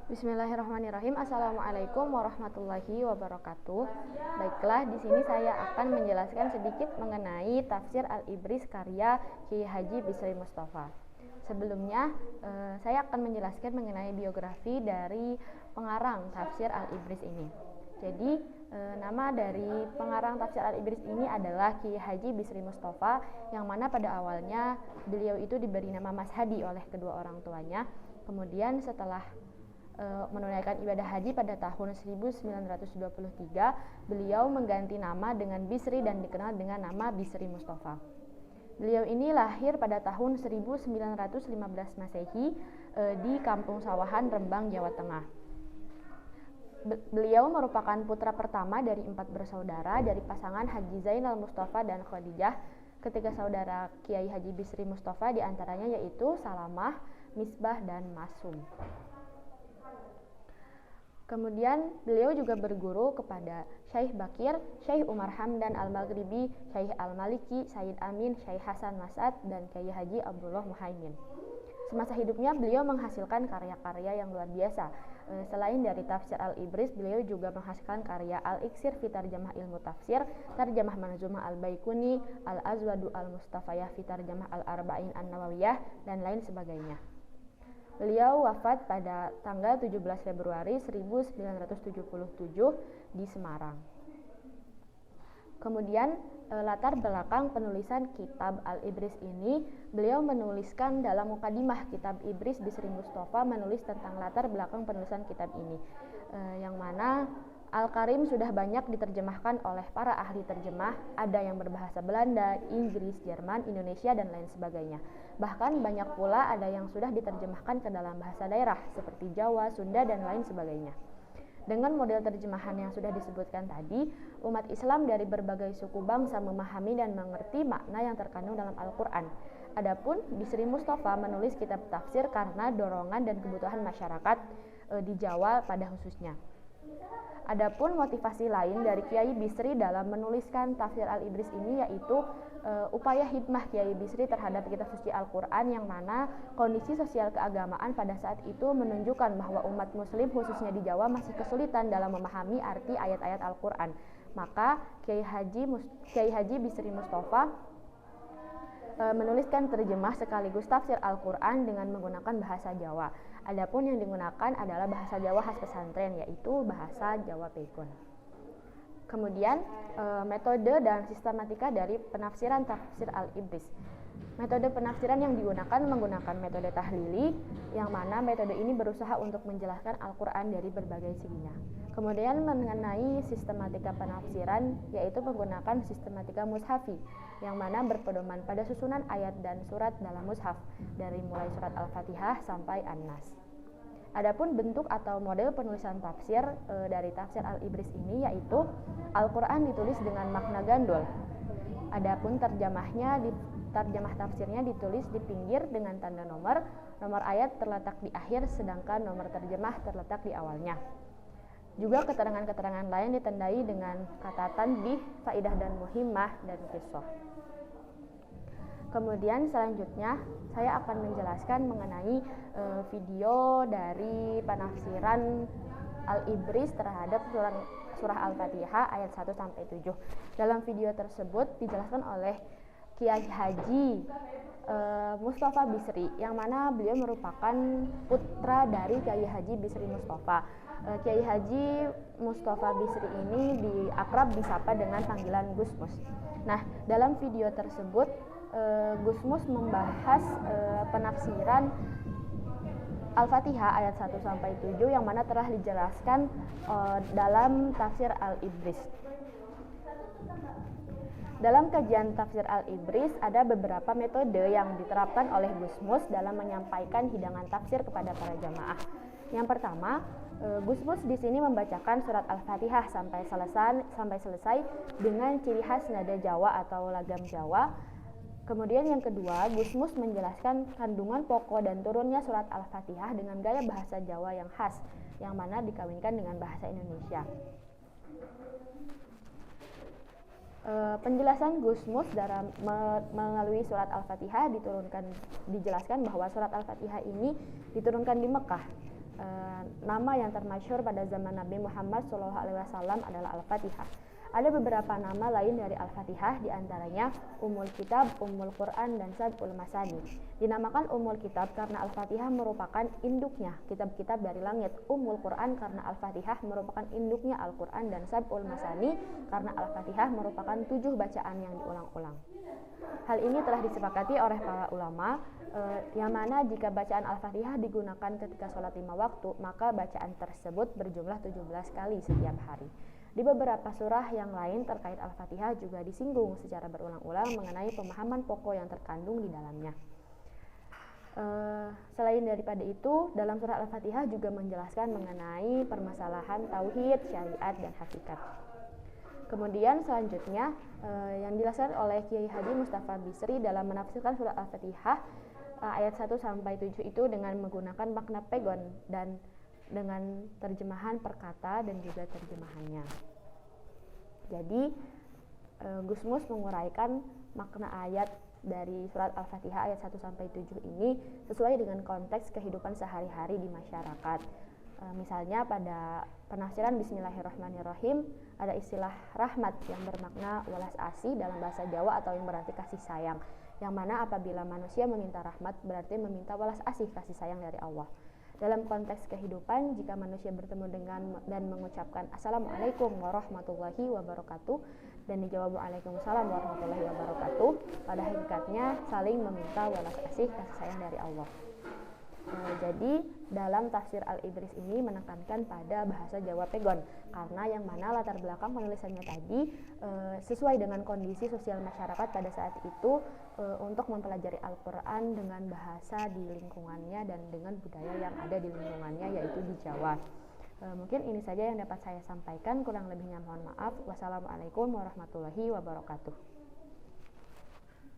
Bismillahirrahmanirrahim. Assalamualaikum warahmatullahi wabarakatuh. Baiklah, di sini saya akan menjelaskan sedikit mengenai tafsir Al-Ibris karya Kiai Haji Bisri Mustafa. Sebelumnya, saya akan menjelaskan mengenai biografi dari pengarang tafsir Al-Ibris ini. Jadi, nama dari pengarang tafsir Al-Ibris ini adalah Kiai Haji Bisri Mustafa, yang mana pada awalnya beliau itu diberi nama Mas Hadi oleh kedua orang tuanya. Kemudian setelah menunaikan ibadah haji pada tahun 1923, beliau mengganti nama dengan Bisri dan dikenal dengan nama Bisri Mustafa. Beliau ini lahir pada tahun 1915 Masehi di Kampung Sawahan, Rembang, Jawa Tengah. Beliau merupakan putra pertama dari 4 bersaudara dari pasangan Haji Zainal Mustafa dan Khadijah. Ketiga saudara Kiai Haji Bisri Mustafa diantaranya yaitu Salamah, Misbah, dan Masum. Kemudian beliau juga berguru kepada Syekh Bakir, Syekh Umar Hamdan Al-Maghribi, Syekh Al-Maliki, Sayyid Amin, Syekh Hasan Mas'ad, dan Kiai Haji Abdullah Muhaimin. Semasa hidupnya beliau menghasilkan karya-karya yang luar biasa. Selain dari tafsir Al-Ibris, beliau juga menghasilkan karya Al-Iksir fi Tarjamah Ilmu Tafsir, Tarjamah Manzumah Al-Baikuni, Al-Azwadu Al-Mustafayah fi Tarjamah Al-Arba'in An-Nawawiyah, dan lain sebagainya. Beliau wafat pada tanggal 17 Februari 1977 di Semarang. Kemudian latar belakang penulisan kitab Al-Ibris ini, beliau menuliskan dalam mukadimah kitab Ibris, Bisri Mustafa menulis tentang latar belakang penulisan kitab ini, yang mana Al-Karim sudah banyak diterjemahkan oleh para ahli terjemah, ada yang berbahasa Belanda, Inggris, Jerman, Indonesia, dan lain sebagainya. Bahkan banyak pula ada yang sudah diterjemahkan ke dalam bahasa daerah seperti Jawa, Sunda, dan lain sebagainya. Dengan model terjemahan yang sudah disebutkan tadi, umat Islam dari berbagai suku bangsa memahami dan mengerti makna yang terkandung dalam Al-Quran. Adapun Bisri Mustafa menulis kitab tafsir karena dorongan dan kebutuhan masyarakat di Jawa pada khususnya. Adapun motivasi lain dari Kiai Bisri dalam menuliskan tafsir Al-Ibris ini yaitu upaya hikmah Kiai Bisri terhadap kitab suci Al-Quran, yang mana kondisi sosial keagamaan pada saat itu menunjukkan bahwa umat muslim khususnya di Jawa masih kesulitan dalam memahami arti ayat-ayat Al-Quran. Maka Kiai Haji Bisri Mustafa menuliskan terjemah sekaligus tafsir Al-Quran dengan menggunakan bahasa Jawa. Adapun yang digunakan adalah bahasa Jawa khas pesantren, yaitu bahasa Jawa Pekun. Kemudian metode dan sistematika dari penafsiran tafsir Al-Ibris. Metode penafsiran yang digunakan menggunakan metode tahlili, yang mana metode ini berusaha untuk menjelaskan Al-Quran dari berbagai seginya. Kemudian mengenai sistematika penafsiran, yaitu menggunakan sistematika mushafi, yang mana berpedoman pada susunan ayat dan surat dalam mushaf, dari mulai surat Al-Fatihah sampai An-Nas. Adapun bentuk atau model penulisan tafsir dari tafsir Al-Ibris ini yaitu Al-Quran ditulis dengan makna gandol. Adapun terjemah tafsirnya ditulis di pinggir dengan tanda nomor ayat terletak di akhir, sedangkan nomor terjemah terletak di awalnya. Juga keterangan-keterangan lain ditandai dengan kata tanbih, faidah dan muhimmah, dan qisah. Kemudian selanjutnya saya akan menjelaskan mengenai video dari penafsiran Al-Ibris terhadap surah Al-Fatihah ayat 1-7. Dalam video tersebut dijelaskan oleh Kiai Haji Mustafa Bisri, yang mana beliau merupakan putra dari Kiai Haji Bisri Mustafa. Kiai Haji Mustafa Bisri ini akrab disapa dengan panggilan Gusmus. Nah, dalam video tersebut Gusmus membahas penafsiran Al-Fatihah ayat 1-7 yang mana telah dijelaskan dalam tafsir Al-Ibris. Dalam kajian tafsir Al-Ibris ada beberapa metode yang diterapkan oleh Gusmus dalam menyampaikan hidangan tafsir kepada para jamaah. Yang pertama, Gusmus di sini membacakan surat Al-Fatihah sampai selesai dengan ciri khas nada Jawa atau lagam Jawa. Kemudian yang kedua, Gusmus menjelaskan kandungan pokok dan turunnya surat Al-Fatihah dengan gaya bahasa Jawa yang khas, yang mana dikawinkan dengan bahasa Indonesia. Penjelasan Gusmus dalam melalui surat Al-Fatihah dijelaskan bahwa surat Al-Fatihah ini diturunkan di Mekah. Nama yang termasyhur pada zaman Nabi Muhammad SAW adalah Al-Fatihah. Ada beberapa nama lain dari Al-Fatihah, diantaranya Ummul Kitab, Ummul Quran, dan Sab'ul Masani. Dinamakan Ummul Kitab karena Al-Fatihah merupakan induknya kitab-kitab dari langit, Ummul Quran karena Al-Fatihah merupakan induknya Al-Quran, dan Sab'ul Masani karena Al-Fatihah merupakan 7 bacaan yang diulang-ulang. Hal ini telah disepakati oleh para ulama, yang mana jika bacaan Al-Fatihah digunakan ketika sholat 5 waktu, maka bacaan tersebut berjumlah 17 kali setiap hari. Di beberapa surah yang lain terkait Al-Fatihah juga disinggung secara berulang-ulang mengenai pemahaman pokok yang terkandung di dalamnya. Selain daripada itu, dalam surah Al-Fatihah juga menjelaskan mengenai permasalahan tauhid, syariat, dan hakikat. Kemudian selanjutnya yang dijelaskan oleh Kiai Haji Mustafa Bisri dalam menafsirkan surah Al-Fatihah ayat 1-7 itu dengan menggunakan makna pegon dan dengan terjemahan perkata dan juga terjemahannya. Jadi Gus Mus menguraikan makna ayat dari surat Al-Fatihah ayat 1-7 ini sesuai dengan konteks kehidupan sehari-hari di masyarakat. Misalnya pada penafsiran Bismillahirrahmanirrahim ada istilah rahmat yang bermakna welas asih dalam bahasa Jawa atau yang berarti kasih sayang, yang mana apabila manusia meminta rahmat berarti meminta welas asih kasih sayang dari Allah. Dalam konteks kehidupan, jika manusia bertemu dengan dan mengucapkan Assalamualaikum warahmatullahi wabarakatuh dan dijawab Waalaikumsalam warahmatullahi wabarakatuh, pada hakikatnya saling meminta welas asih kasih sayang dari Allah. Jadi dalam tafsir Al-Idris ini menekankan pada bahasa Jawa pegon, karena yang mana latar belakang penulisannya tadi sesuai dengan kondisi sosial masyarakat pada saat itu untuk mempelajari Al-Quran dengan bahasa di lingkungannya dan dengan budaya yang ada di lingkungannya, yaitu di Jawa. Mungkin ini saja yang dapat saya sampaikan, kurang lebihnya mohon maaf. Wassalamualaikum warahmatullahi wabarakatuh.